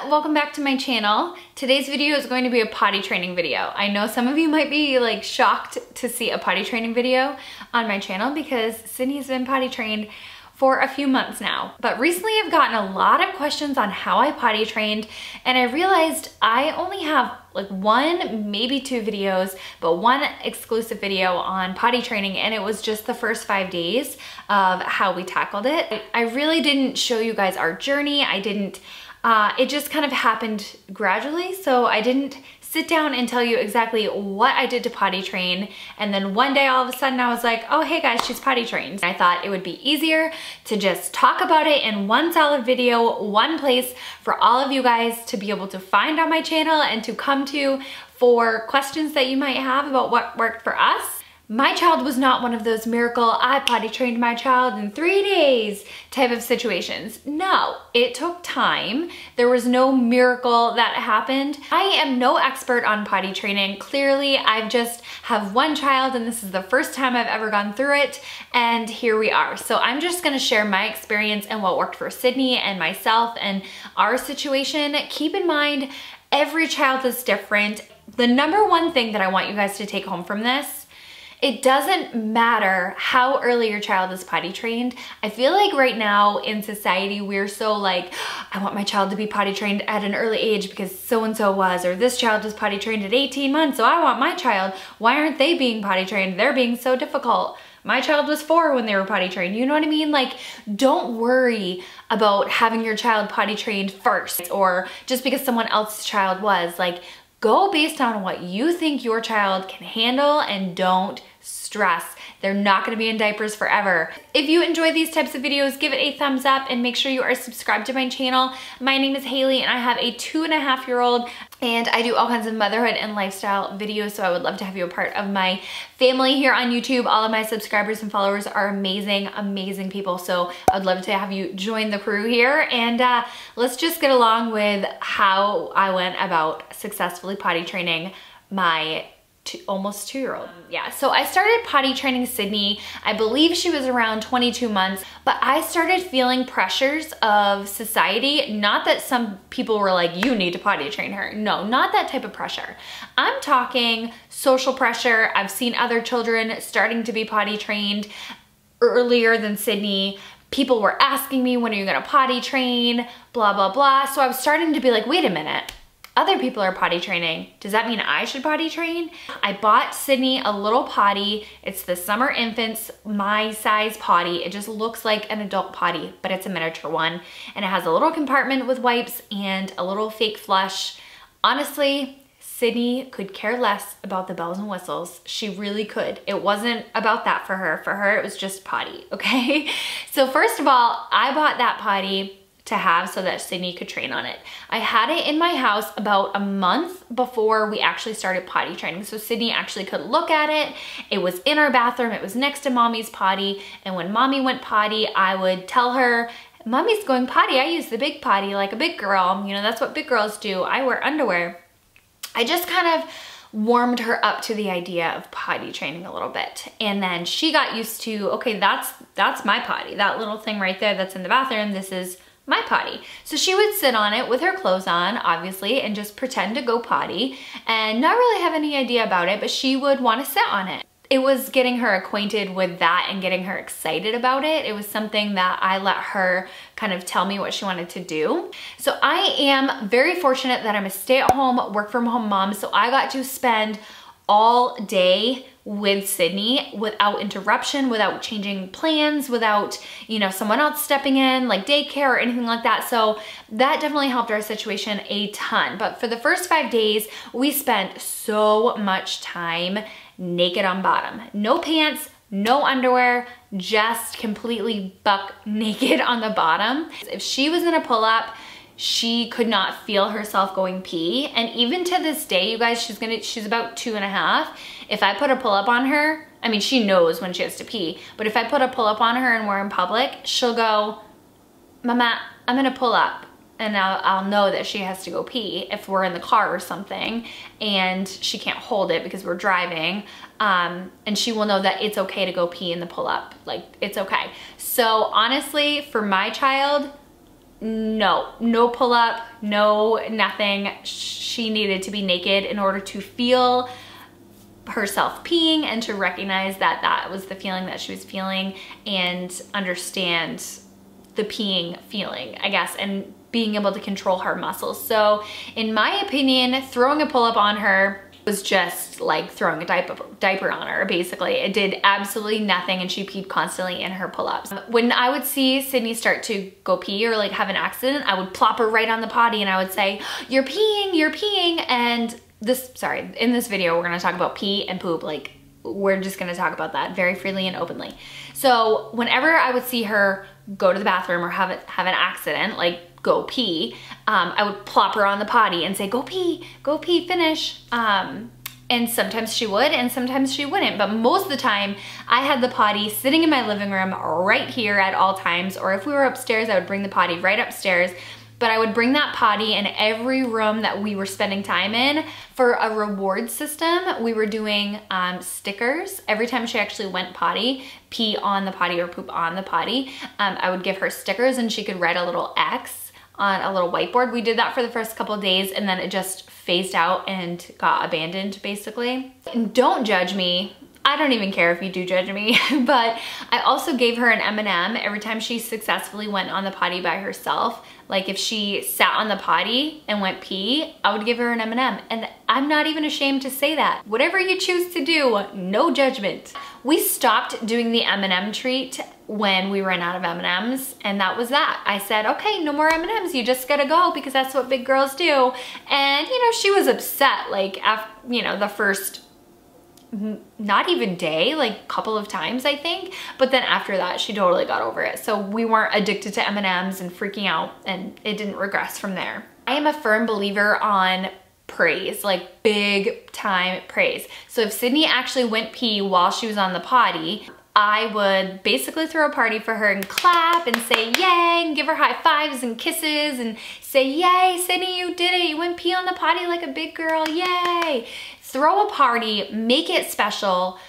welcome back to my channel. Today's video is going to be a potty training video. I know some of you might be like shocked to see a potty training video on my channel because Sydney's been potty trained for a few months now. But recently I've gotten a lot of questions on how I potty trained, and I realized I only have like one, maybe two videos, but one exclusive video on potty training, and it was just the first 5 days of how we tackled it. I really didn't show you guys our journey. It just kind of happened gradually, so I didn't sit down and tell you exactly what I did to potty train, and then one day all of a sudden I was like, oh hey guys, she's potty trained. I thought it would be easier to just talk about it in one solid video, one place for all of you guys to be able to find on my channel and to come to for questions that you might have about what worked for us. My child was not one of those miracle, I potty trained my child in 3 days type of situations. No, it took time. There was no miracle that happened. I am no expert on potty training. Clearly, I just have one child and this is the first time I've ever gone through it, and here we are. So I'm just gonna share my experience and what worked for Sydney and myself and our situation. Keep in mind, every child is different. The number one thing that I want you guys to take home from this, it doesn't matter how early your child is potty trained. I feel like right now in society, we're so like, I want my child to be potty trained at an early age because so-and-so was, or this child was potty trained at 18 months, so I want my child. Why aren't they being potty trained? They're being so difficult. My child was 4 when they were potty trained. You know what I mean? Like, don't worry about having your child potty trained first, or just because someone else's child was. Like, go based on what you think your child can handle and don't stress. They're not gonna be in diapers forever. If you enjoy these types of videos, give it a thumbs up and make sure you are subscribed to my channel. My name is Haley and I have a 2.5-year-old, and I do all kinds of motherhood and lifestyle videos, so I would love to have you a part of my family here on YouTube. All of my subscribers and followers are amazing, amazing people, so I'd love to have you join the crew here, and let's just get along with how I went about successfully potty training my almost 2-year-old. Yeah, so I started potty training Sydney. I believe she was around 22 months, but I started feeling pressures of society. Not that some people were like, you need to potty train her. No, not that type of pressure. I'm talking social pressure. I've seen other children starting to be potty trained earlier than Sydney. People were asking me, when are you gonna potty train? Blah, blah, blah. So I was starting to be like, wait a minute. Other people are potty training. Does that mean I should potty train? I bought Sydney a little potty. It's the Summer Infants My Size potty. It just looks like an adult potty, but it's a miniature one. And it has a little compartment with wipes and a little fake flush. Honestly, Sydney could care less about the bells and whistles. She really could. It wasn't about that for her. For her, it was just potty, okay? So first of all, I bought that potty to have so that Sydney could train on it. I had it in my house about a month before we actually started potty training, so Sydney actually could look at it. It was in our bathroom, it was next to mommy's potty, and when mommy went potty, I would tell her, mommy's going potty, I use the big potty like a big girl. You know, that's what big girls do. I wear underwear. I just kind of warmed her up to the idea of potty training a little bit. And then she got used to, okay, that's my potty. That little thing right there that's in the bathroom, this is my potty. So she would sit on it with her clothes on, obviously, and just pretend to go potty and not really have any idea about it, but she would want to sit on it. It was getting her acquainted with that and getting her excited about it. It was something that I let her kind of tell me what she wanted to do. So I am very fortunate that I'm a stay-at-home, work-from-home mom, so I got to spend all day with Sydney without interruption, without changing plans, without, you know, someone else stepping in like daycare or anything like that. So that definitely helped our situation a ton. But for the first 5 days, we spent so much time naked on bottom. No pants, no underwear, just completely buck naked on the bottom. If she was gonna pull up, she could not feel herself going pee. And even to this day, you guys, she's about 2.5. If I put a pull-up on her, I mean, she knows when she has to pee, but if I put a pull-up on her and we're in public, she'll go, Mama, I'm gonna pull up. And I'll know that she has to go pee if we're in the car or something and she can't hold it because we're driving. And she will know that it's okay to go pee in the pull-up. Like, it's okay. So honestly, for my child, no pull-up, no nothing. She needed to be naked in order to feel herself peeing and to recognize that that was the feeling that she was feeling and understand the peeing feeling, I guess, and being able to control her muscles. So in my opinion, throwing a pull-up on her was just like throwing a diaper on her, basically. It did absolutely nothing, and she peed constantly in her pull-ups. When I would see Sydney start to go pee or like have an accident, I would plop her right on the potty and I would say, you're peeing. And in this video, we're gonna talk about pee and poop. Like, we're just gonna talk about that very freely and openly. So whenever I would see her go to the bathroom or have an accident, like go pee, I would plop her on the potty and say, go pee, finish. And sometimes she would and sometimes she wouldn't, but most of the time I had the potty sitting in my living room right here at all times, or if we were upstairs, I would bring the potty right upstairs. But I would bring that potty in every room that we were spending time in for a reward system. We were doing stickers. Every time she actually went potty, pee on the potty or poop on the potty, I would give her stickers and she could write a little X on a little whiteboard. We did that for the first couple of days and then it just phased out and got abandoned, basically. And don't judge me. I don't even care if you do judge me, but I also gave her an M&M every time she successfully went on the potty by herself. Like if she sat on the potty and went pee, I would give her an M&M. And I'm not even ashamed to say that. Whatever you choose to do, no judgment. We stopped doing the M&M treat when we ran out of M&Ms, and that was that. I said, okay, no more M&Ms, you just gotta go because that's what big girls do. And you know, she was upset like after, you know, the first not even day, like a couple of times I think, but then after that she totally got over it. So we weren't addicted to M&Ms and freaking out, and it didn't regress from there. I am a firm believer on praise, like big time praise. So if Sydney actually went pee while she was on the potty, I would basically throw a party for her and clap and say yay and give her high fives and kisses and say, yay, Sydney, you did it. You went pee on the potty like a big girl, yay. Throw a party, make it special,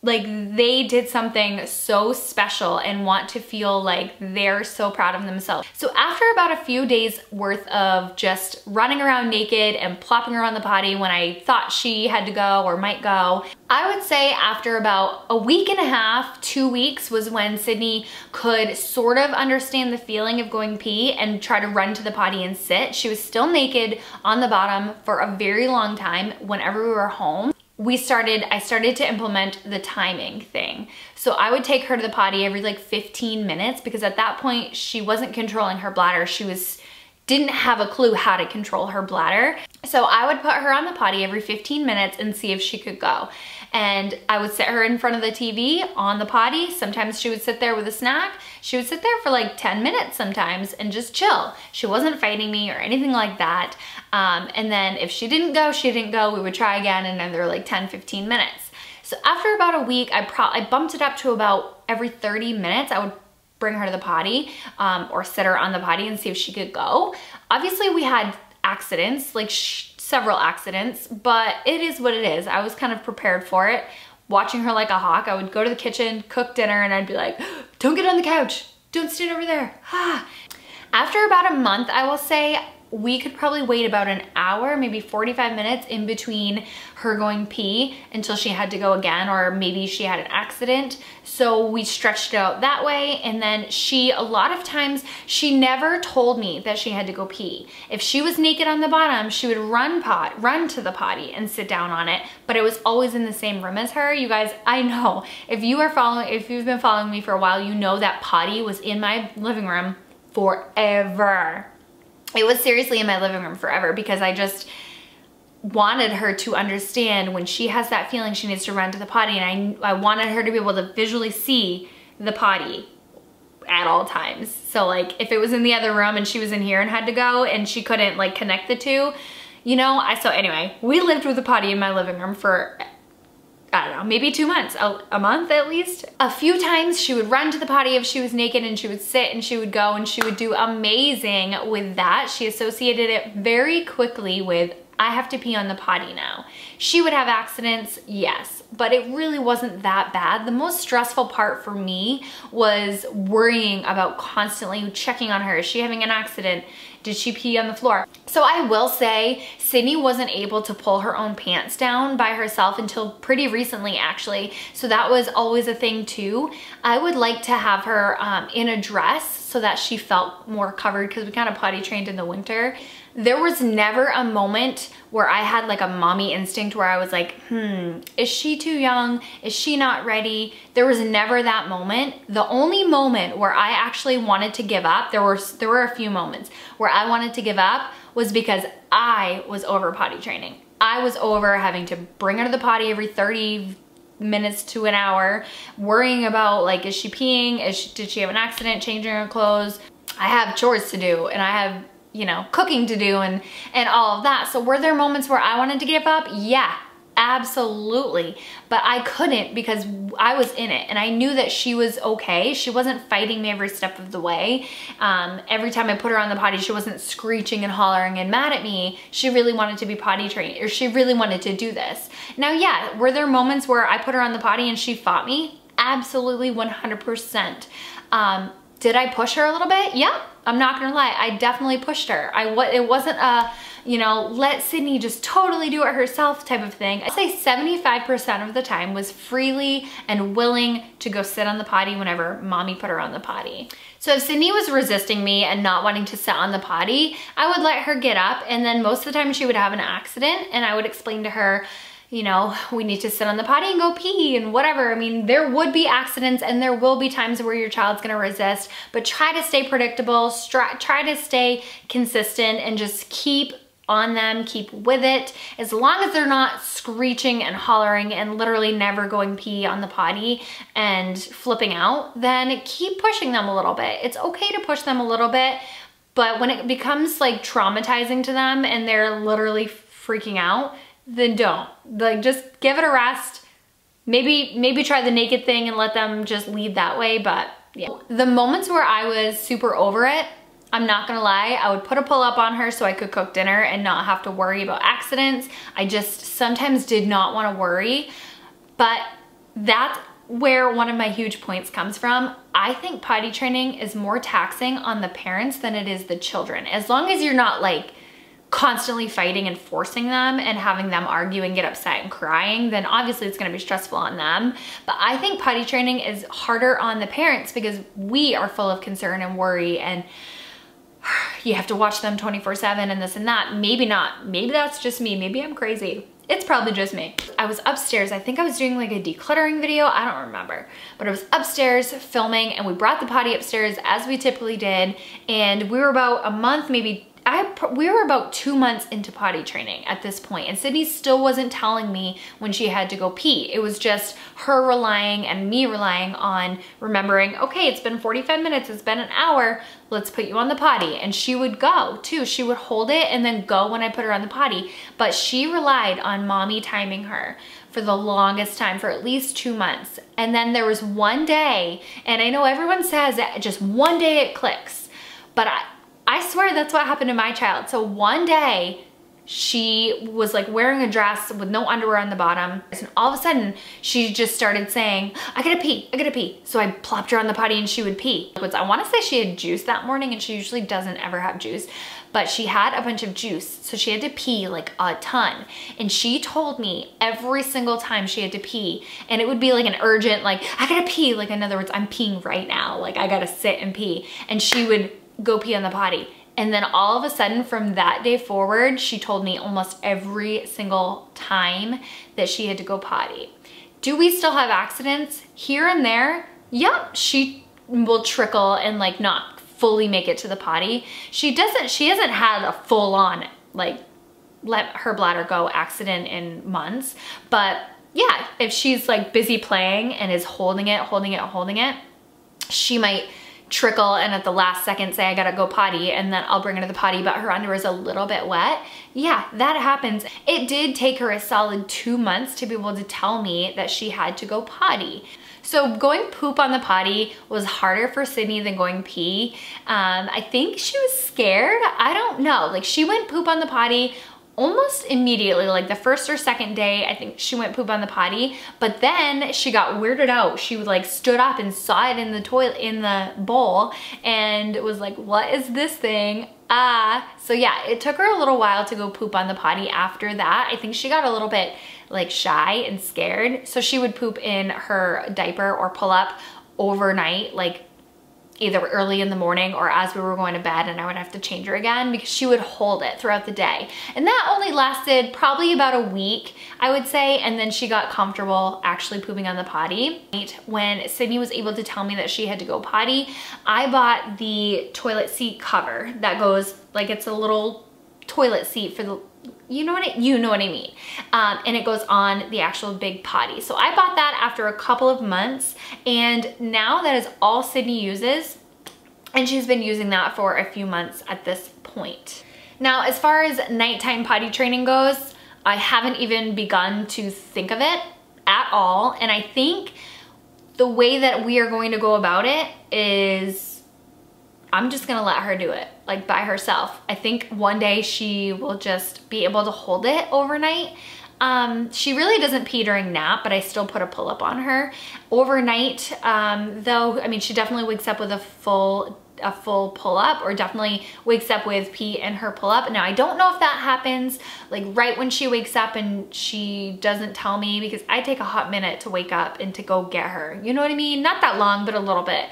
like they did something so special and want to feel like they're so proud of themselves. So after about a few days worth of just running around naked and plopping her on the potty when I thought she had to go or might go, I would say after about a week and a half, 2 weeks was when Sydney could sort of understand the feeling of going pee and try to run to the potty and sit. She was still naked on the bottom for a very long time whenever we were home. I started to implement the timing thing. So I would take her to the potty every like 15 minutes because at that point she wasn't controlling her bladder. She didn't have a clue how to control her bladder. So I would put her on the potty every 15 minutes and see if she could go. And I would sit her in front of the TV on the potty. Sometimes she would sit there with a snack. She would sit there for like 10 minutes sometimes and just chill. She wasn't fighting me or anything like that. And then if she didn't go, she didn't go. We would try again and another like 10, 15 minutes. So after about a week, I bumped it up to about every 30 minutes. I would bring her to the potty or sit her on the potty and see if she could go. Obviously we had accidents, like several accidents, but it is what it is. I was kind of prepared for it. Watching her like a hawk, I would go to the kitchen, cook dinner, and I'd be like, don't get on the couch. Don't stand over there. After about a month, I will say, we could probably wait about an hour, maybe 45 minutes in between her going pee until she had to go again, or maybe she had an accident. So we stretched it out that way. And then a lot of times, she never told me that she had to go pee. If she was naked on the bottom, she would run to the potty and sit down on it, but it was always in the same room as her. You guys, I know, if you've been following me for a while, you know that potty was in my living room forever. It was seriously in my living room forever because I just wanted her to understand when she has that feeling she needs to run to the potty, and I wanted her to be able to visually see the potty at all times. So like if it was in the other room and she was in here and had to go and she couldn't like connect the two, you know, so anyway, we lived with the potty in my living room for, I don't know, maybe 2 months, a month at least. A few times she would run to the potty if she was naked, and she would sit and she would go and she would do amazing with that. She associated it very quickly with I have to pee on the potty now. She would have accidents, yes, but it really wasn't that bad. The most stressful part for me was worrying about constantly checking on her. Is she having an accident? Did she pee on the floor? So I will say Sydney wasn't able to pull her own pants down by herself until pretty recently, actually. So that was always a thing too. I would like to have her in a dress so that she felt more covered, because we kind of potty trained in the winter. There was never a moment where I had like a mommy instinct where I was like, is she too young? Is she not ready? There was never that moment. The only moment where I actually wanted to give up, there were a few moments where I wanted to give up, was because I was over potty training. I was over having to bring her to the potty every 30 minutes to an hour, worrying about like, is she peeing? Did she have an accident, changing her clothes? I have chores to do, and I have, you know, cooking to do and all of that. So were there moments where I wanted to give up? Yeah, absolutely. But I couldn't, because I was in it and I knew that she was okay. She wasn't fighting me every step of the way. Every time I put her on the potty, she wasn't screeching and hollering and mad at me. She really wanted to be potty trained, or she really wanted to do this. Now, yeah, were there moments where I put her on the potty and she fought me? Absolutely, 100%. Did I push her a little bit? Yeah, I'm not gonna lie, I definitely pushed her. It wasn't a, you know, let Sydney just totally do it herself type of thing. I'd say 75% of the time was freely and willing to go sit on the potty whenever mommy put her on the potty. So if Sydney was resisting me and not wanting to sit on the potty, I would let her get up, and then most of the time she would have an accident, and I would explain to her, you know, we need to sit on the potty and go pee and whatever. I mean, there would be accidents and there will be times where your child's gonna resist, but try to stay predictable, try to stay consistent, and just keep on them, keep with it. As long as they're not screeching and hollering and literally never going pee on the potty and flipping out, then keep pushing them a little bit. It's okay to push them a little bit, but when it becomes like traumatizing to them and they're literally freaking out, then don't. Like, just give it a rest. Maybe try the naked thing and let them just lead that way, but yeah. The moments where I was super over it, I'm not gonna lie, I would put a pull-up on her so I could cook dinner and not have to worry about accidents. I just sometimes did not wanna worry, but that's where one of my huge points comes from. I think potty training is more taxing on the parents than it is the children. As long as you're not like constantly fighting and forcing them and having them argue and get upset and crying, then obviously it's gonna be stressful on them. But I think potty training is harder on the parents because we are full of concern and worry, and you have to watch them 24/7 and this and that. Maybe not, maybe that's just me, maybe I'm crazy. It's probably just me. I was upstairs, I think I was doing like a decluttering video, I don't remember. But I was upstairs filming and we brought the potty upstairs as we typically did, and we were about a month, maybe we were about 2 months into potty training at this point, and Sydney still wasn't telling me when she had to go pee. It was just her relying and me relying on remembering, okay, it's been 45 minutes, it's been an hour, let's put you on the potty. And she would go too. She would hold it and then go when I put her on the potty. But she relied on mommy timing her for the longest time, for at least 2 months. And then there was one day, and I know everyone says that just one day it clicks, but I swear that's what happened to my child. So one day she was like wearing a dress with no underwear on the bottom, and all of a sudden she just started saying, I gotta pee, I gotta pee. So I plopped her on the potty and she would pee. I wanna say she had juice that morning, and she usually doesn't ever have juice, but she had a bunch of juice, so she had to pee like a ton. And she told me every single time she had to pee, and it would be like an urgent, like, I gotta pee, like in other words, I'm peeing right now, like I gotta sit and pee. And she would go pee on the potty. And then all of a sudden from that day forward, she told me almost every single time that she had to go potty. Do we still have accidents here and there? Yep, she will trickle and like not fully make it to the potty. She hasn't had a full on like let her bladder go accident in months. But yeah, if she's like busy playing and is holding it, she might trickle and at the last second say I gotta go potty, and then I'll bring her to the potty but her underwear is a little bit wet. Yeah, that happens. It did take her a solid 2 months to be able to tell me that she had to go potty. So going poop on the potty was harder for Sydney than going pee. I think she was scared. I don't know. Like, she went poop on the potty almost immediately, like the first or second day, I think she went poop on the potty, but then she got weirded out. She like stood up and saw it in the toilet, in the bowl, and was like, what is this thing? So yeah, it took her a little while to go poop on the potty after that. I think she got a little bit like shy and scared. So she would poop in her diaper or pull up overnight, like either early in the morning or as we were going to bed, and I would have to change her again because she would hold it throughout the day. And that only lasted probably about a week, I would say, and then she got comfortable actually pooping on the potty. When Sydney was able to tell me that she had to go potty, I bought the toilet seat cover that goes, like, it's a little toilet seat for the, you know what I mean. And it goes on the actual big potty. So I bought that after a couple of months, and now that is all Sydney uses, and she's been using that for a few months at this point. Now, as far as nighttime potty training goes, I haven't even begun to think of it at all, and I think the way that we are going to go about it is I'm just gonna let her do it, like, by herself. I think one day she will just be able to hold it overnight. She really doesn't pee during nap, but I still put a pull-up on her. Overnight, though, I mean, she definitely wakes up with a full pull-up, or definitely wakes up with pee in her pull-up. Now, I don't know if that happens like right when she wakes up and she doesn't tell me, because I take a hot minute to wake up and to go get her. You know what I mean? Not that long, but a little bit.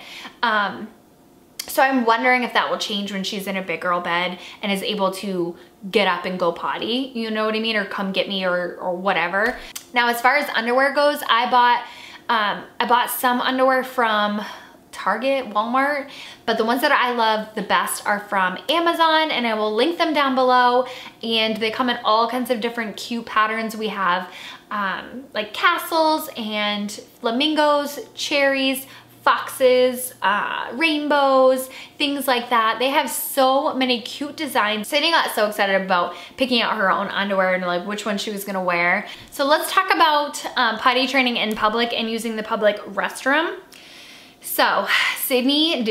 So I'm wondering if that will change when she's in a big girl bed and is able to get up and go potty, you know what I mean? Or come get me, or whatever. Now, as far as underwear goes, I bought some underwear from Target, Walmart, but the ones that I love the best are from Amazon, and I will link them down below. And they come in all kinds of different cute patterns. We have like castles and flamingos, cherries, foxes, rainbows, things like that. They have so many cute designs. Sydney got so excited about picking out her own underwear and like which one she was gonna wear. So let's talk about potty training in public and using the public restroom. So Sydney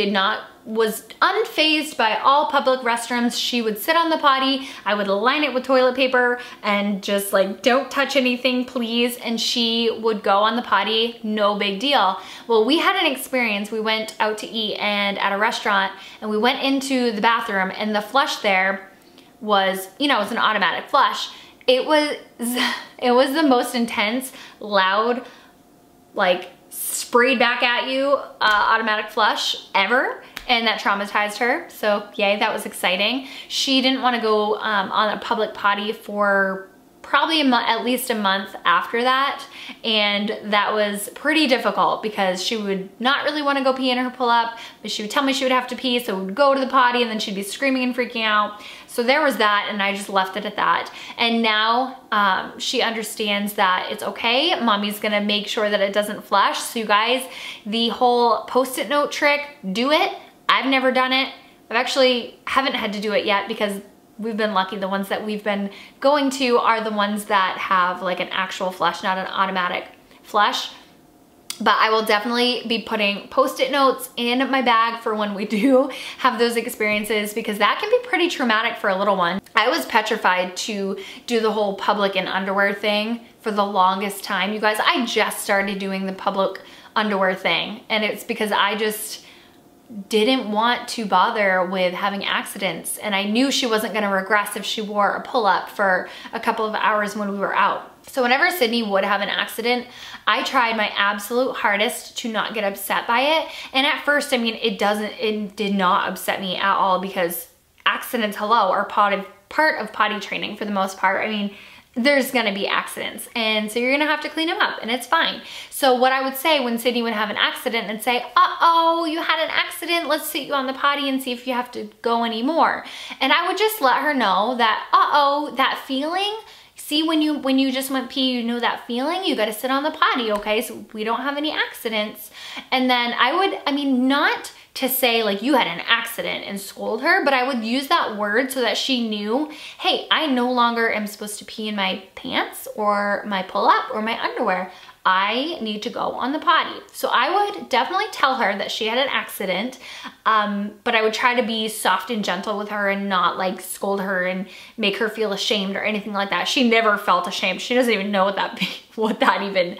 was unfazed by all public restrooms. She would sit on the potty, I would line it with toilet paper and just like, don't touch anything, please. And she would go on the potty, no big deal. Well, we had an experience. We went out to eat and at a restaurant, and we went into the bathroom, and the flush there was, you know, it's an automatic flush. It was the most intense, loud, like sprayed back at you automatic flush ever. And that traumatized her, so yay, that was exciting. She didn't want to go on a public potty for probably at least a month after that, and that was pretty difficult because she would not really want to go pee in her pull-up, but she would tell me she would have to pee, so we would go to the potty, and then she'd be screaming and freaking out. So there was that, and I just left it at that. And now she understands that it's okay. Mommy's gonna make sure that it doesn't flush. So you guys, the whole Post-it note trick, do it. I've never done it. Haven't had to do it yet because we've been lucky. The ones that we've been going to are the ones that have like an actual flush, not an automatic flush. But I will definitely be putting Post-it notes in my bag for when we do have those experiences, because that can be pretty traumatic for a little one. I was petrified to do the whole public in underwear thing for the longest time. You guys, I just started doing the public underwear thing, and it's because I just didn't want to bother with having accidents, and I knew she wasn't going to regress if she wore a pull-up for a couple of hours when we were out. So whenever Sydney would have an accident, I tried my absolute hardest to not get upset by it. And at first, I mean, it did not upset me at all, because accidents, hello, are part of potty training for the most part. I mean, there's gonna be accidents, and so you're gonna have to clean them up, and it's fine. So what I would say when Sydney would have an accident and say, uh-oh, you had an accident, let's sit you on the potty and see if you have to go anymore. And I would just let her know that, uh-oh, that feeling, see, when you just went pee, you know that feeling, you gotta sit on the potty, okay, so we don't have any accidents. And then I mean, not to say like you had an accident and scold her, but I would use that word so that she knew, hey, I no longer am supposed to pee in my pants or my pull-up or my underwear. I need to go on the potty. So I would definitely tell her that she had an accident, but I would try to be soft and gentle with her and not like scold her and make her feel ashamed or anything like that. She never felt ashamed. She doesn't even know what that even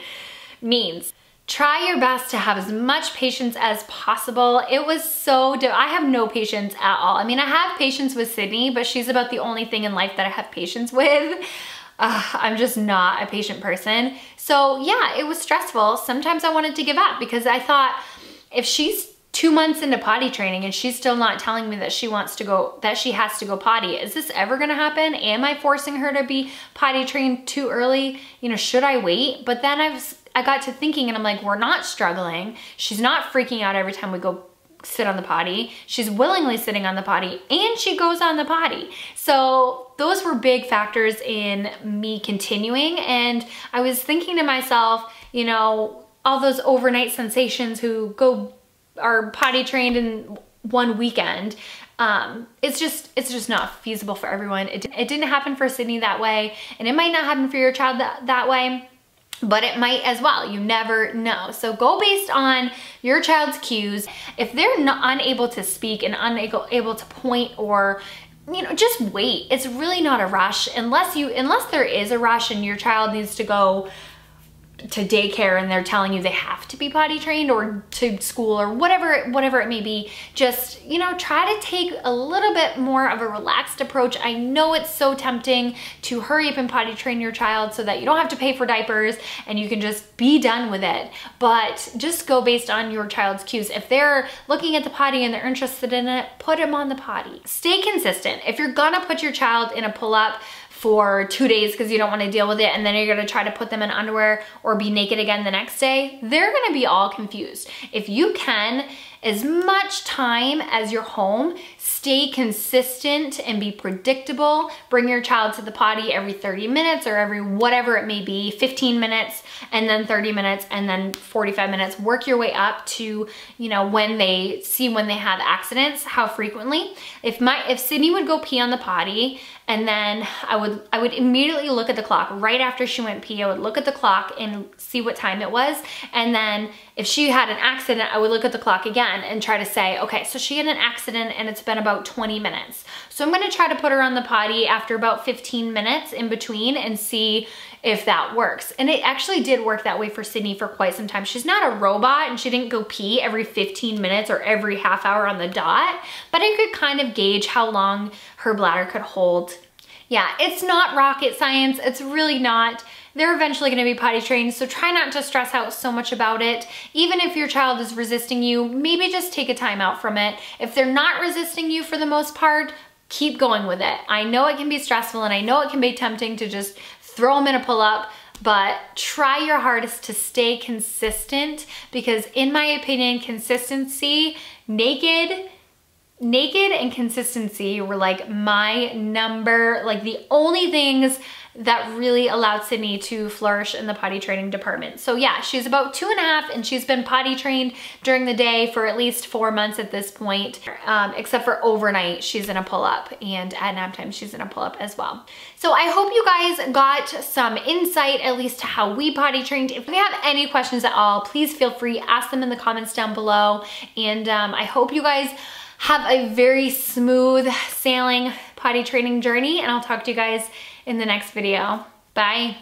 means. Try your best to have as much patience as possible. It was so, I have no patience at all. I mean, I have patience with Sydney, but she's about the only thing in life that I have patience with. I'm just not a patient person. So yeah, it was stressful. Sometimes I wanted to give up because I thought if she's 2 months into potty training and she's still not telling me that she wants to go, that she has to go potty, is this ever gonna happen? Am I forcing her to be potty trained too early? You know, should I wait? But then I got to thinking and I'm like, we're not struggling. She's not freaking out every time we go sit on the potty. She's willingly sitting on the potty and she goes on the potty. So those were big factors in me continuing. And I was thinking to myself, you know, all those overnight sensations who are potty trained in one weekend, it's just not feasible for everyone. It didn't happen for Sydney that way, and it might not happen for your child that way, but it might as well. You never know. So go based on your child's cues. If they're unable to speak and unable to point, or you know, just wait. It's really not a rush unless there is a rush and your child needs to go to daycare and they're telling you they have to be potty trained, or to school, or whatever it may be. Just, you know, try to take a little bit more of a relaxed approach. I know it's so tempting to hurry up and potty train your child so that you don't have to pay for diapers and you can just be done with it, but just go based on your child's cues. If they're looking at the potty and they're interested in it, put them on the potty. Stay consistent. If you're gonna put your child in a pull-up for 2 days because you don't want to deal with it, and then you're gonna try to put them in underwear or be naked again the next day, they're gonna be all confused. If you can, as much time as you're home, stay consistent and be predictable. Bring your child to the potty every 30 minutes or every whatever it may be, 15 minutes, and then 30 minutes, and then 45 minutes. Work your way up to, you know, when they have accidents, how frequently. If Sydney would go pee on the potty, and then I would immediately look at the clock. Right after she went pee, I would look at the clock and see what time it was. And then if she had an accident, I would look at the clock again and try to say, okay, so she had an accident and it's been about 20 minutes. So I'm gonna try to put her on the potty after about 15 minutes in between and see if that works. And it actually did work that way for Sydney for quite some time. She's not a robot and she didn't go pee every 15 minutes or every half hour on the dot, but I could kind of gauge how long her bladder could hold. Yeah, it's not rocket science. It's really not. They're eventually gonna be potty trained, so try not to stress out so much about it. Even if your child is resisting you, maybe just take a time out from it. If they're not resisting you for the most part, keep going with it. I know it can be stressful and I know it can be tempting to just throw them in a pull-up, but try your hardest to stay consistent, because in my opinion, consistency, naked and consistency were like the only things that really allowed Sydney to flourish in the potty training department. So yeah, she's about 2.5 and she's been potty trained during the day for at least 4 months at this point, except for overnight, she's in a pull-up, and at nap time, she's in a pull-up as well. So I hope you guys got some insight, at least to how we potty trained. If you have any questions at all, please feel free, ask them in the comments down below. And I hope you guys have a very smooth sailing potty training journey, and I'll talk to you guys in the next video. Bye.